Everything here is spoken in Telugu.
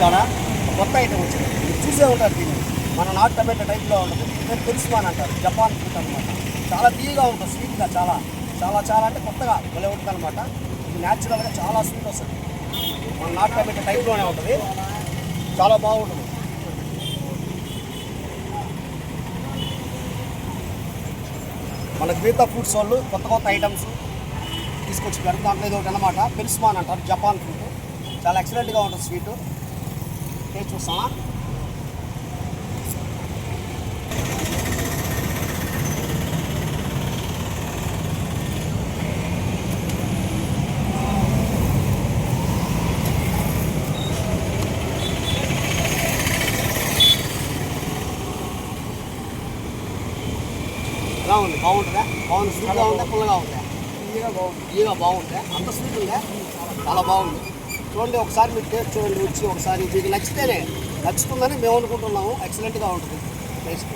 కాడ కొత్త ఐటమ్ వచ్చింది. మీరు చూసే ఉంటారు దీన్ని. మన నాటు టమాటో టైప్లో ఉంటుంది. ఇది పెరుస్మాన్ అంటారు, జపాన్ ఫ్రూట్ అనమాట. చాలా తీయగా ఉంటుంది, స్వీట్గా చాలా చాలా చాలా అంటే కొత్తగా భలే ఉంటుంది అనమాట. ఇది న్యాచురల్గా చాలా స్వీట్ వస్తుంది. మన నాటు టమాటో టైప్లోనే ఉంటుంది, చాలా బాగుంటుంది. మన మిగతా ఫ్రూట్స్ వాళ్ళు కొత్త కొత్త ఐటమ్స్ తీసుకొచ్చారు. దాంట్లో ఇది ఒకటి అనమాట, పెరుస్మాన్ అంటారు, జపాన్ ఫ్రూట్. చాలా ఎక్సలెంట్గా ఉంటుంది స్వీటు. టేస్ట్ చూస్తామా? ఎలా ఉంది? బాగుంటుందా? బాగుంది. స్వీట్గా ఉందా, పుల్లగా ఉందా? తీయగా బాగుంది. అంత స్వీట్ ఉందా? చాలా బాగుంది. చూడండి, ఒకసారి మీరు టేస్ట్ చూడండి, వచ్చి ఒకసారి మీకు నచ్చితేనే నచ్చుతుందని మేము అనుకుంటున్నాము. ఎక్సలెంట్గా ఉంటుంది టేస్ట్.